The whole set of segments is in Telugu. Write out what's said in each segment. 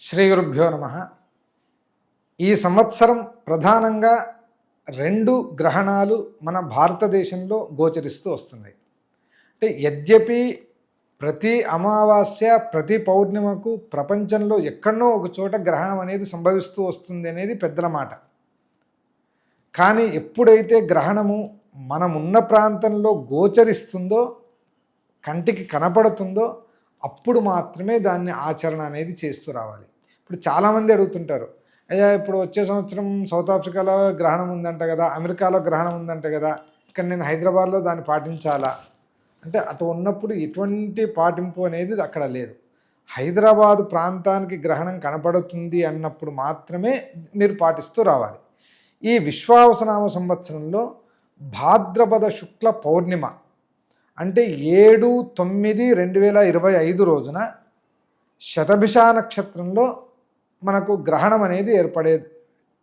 శ్రీ గురుభ్యో నమః. ఈ సంవత్సరం ప్రధానంగా 2 గ్రహణాలు మన భారతదేశంలో గోచరిస్తూ వస్తున్నాయి. అంటే యద్యపి ప్రతి అమావాస్య ప్రతి పౌర్ణిమకు ప్రపంచంలో ఎక్కడనో ఒక చోట గ్రహణం అనేది సంభవిస్తూ వస్తుంది అనేది పెద్దల మాట. కానీ ఎప్పుడైతే గ్రహణము మనమున్న ప్రాంతంలో గోచరిస్తుందో, కంటికి కనపడుతుందో, అప్పుడు మాత్రమే దాన్ని ఆచరణ అనేది చేస్తూ రావాలి. ఇప్పుడు చాలామంది అడుగుతుంటారు, అయ్యా ఇప్పుడు వచ్చే సంవత్సరం సౌత్ ఆఫ్రికాలో గ్రహణం ఉందంట కదా, అమెరికాలో గ్రహణం ఉందంట కదా, ఇక్కడ నేను హైదరాబాద్లో దాన్ని పాటించాలా అంటే, అటు ఉన్నప్పుడు ఎటువంటి పాటింపు అనేది అక్కడ లేదు. హైదరాబాదు ప్రాంతానికి గ్రహణం కనపడుతుంది అన్నప్పుడు మాత్రమే మీరు పాటిస్తూ రావాలి. ఈ విశ్వావసనామ సంవత్సరంలో భాద్రపద శుక్ల పౌర్ణిమ అంటే 7/9/2025 రోజున శతభిష నక్షత్రంలో మనకు గ్రహణం అనేది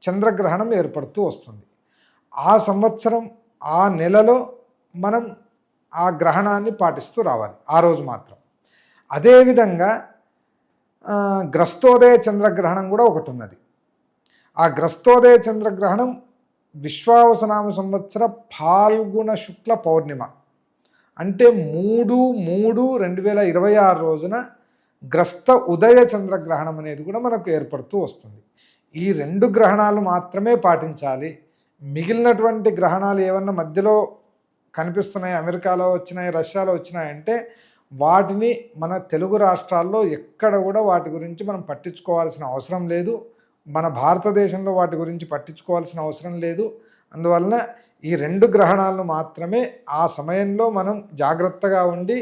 చంద్రగ్రహణం ఏర్పడుతూ వస్తుంది. ఆ సంవత్సరం ఆ నెలలో మనం ఆ గ్రహణాన్ని పాటిస్తూ రావాలి ఆ రోజు మాత్రం. అదేవిధంగా గ్రస్తోదయ చంద్రగ్రహణం కూడా ఒకటి ఉన్నది. ఆ గ్రస్తోదయ చంద్రగ్రహణం విశ్వావసనామ సంవత్సర ఫాల్గుణ శుక్ల పౌర్ణిమ అంటే 3/3/2026 రోజున గ్రస్త ఉదయ చంద్రగ్రహణం అనేది కూడా మనకు ఏర్పడుతూ వస్తుంది. ఈ 2 గ్రహణాలు మాత్రమే పాటించాలి. మిగిలినటువంటి గ్రహణాలు ఏమన్నా మధ్యలో కనిపిస్తున్నాయి, అమెరికాలో వచ్చినాయి, రష్యాలో వచ్చినాయంటే వాటిని మన తెలుగు రాష్ట్రాల్లో ఎక్కడ కూడా వాటి గురించి మనం పట్టించుకోవాల్సిన అవసరం లేదు. మన భారతదేశంలో వాటి గురించి పట్టించుకోవాల్సిన అవసరం లేదు. అందువలన ఈ 2 గ్రహణాలను మాత్రమే ఆ సమయంలో మనం జాగ్రత్తగా ఉండి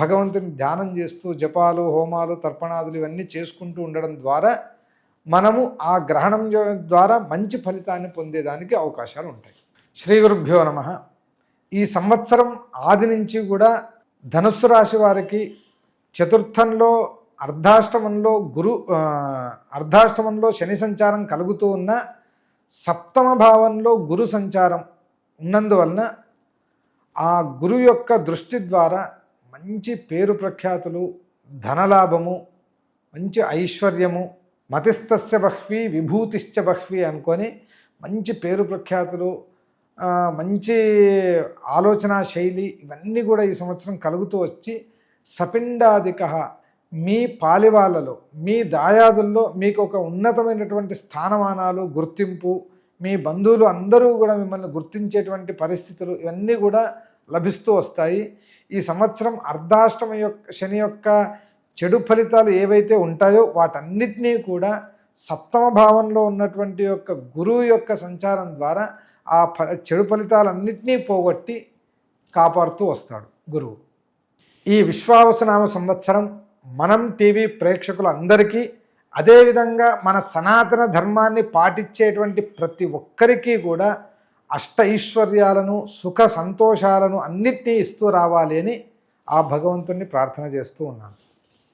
భగవంతుని ధ్యానం చేస్తూ జపాలు, హోమాలు, తర్పణాదులు ఇవన్నీ చేసుకుంటూ ఉండడం ద్వారా మనము ఆ గ్రహణం ద్వారా మంచి ఫలితాన్ని పొందేదానికి అవకాశాలు ఉంటాయి. శ్రీ గురుభ్యో నమః. ఈ సంవత్సరం ఆది నుంచి కూడా ధనుస్సు రాశి వారికి చతుర్థంలో అర్ధాష్టమంలో శని సంచారం కలుగుతూ ఉన్న సప్తమ భావంలో గురు సంచారం ఉన్నందువలన ఆ గురు యొక్క దృష్టి ద్వారా మంచి పేరు ప్రఖ్యాతులు, ధనలాభము, మంచి ఐశ్వర్యము, మతిస్తస్య బహ్వి విభూతిశ్చ బహ్వి అనుకొని మంచి పేరు ప్రఖ్యాతులు, మంచి ఆలోచన శైలి ఇవన్నీ కూడా ఈ సంవత్సరం కలుగుతూ వచ్చి సపిండాదిక మీ పాలివాళ్ళలో, మీ దాయాదుల్లో మీకు ఒక ఉన్నతమైనటువంటి స్థానమానాలు, గుర్తింపు, మీ బంధువులు అందరూ కూడా మిమ్మల్ని గుర్తించేటువంటి పరిస్థితులు ఇవన్నీ కూడా లభిస్తూ వస్తాయి. ఈ సంవత్సరం అర్ధాష్టమ శని యొక్క చెడు ఫలితాలు ఏవైతే ఉంటాయో వాటన్నిటినీ కూడా సప్తమ భావంలో ఉన్నటువంటి యొక్క గురువు యొక్క సంచారం ద్వారా ఆ చెడు ఫలితాలన్నింటినీ పోగొట్టి కాపాడుతూ వస్తాడు గురువు. ఈ విశ్వావసనామ సంవత్సరం మనం టీవీ ప్రేక్షకులందరికీ, అదేవిధంగా మన సనాతన ధర్మాన్ని పాటించేటువంటి ప్రతి ఒక్కరికి కూడా అష్టైశ్వర్యాలను, సుఖ సంతోషాలను అన్నిటినీ ఇస్తూ రావాలి అని ఆ భగవంతుణ్ణి ప్రార్థన చేస్తూ ఉన్నాను.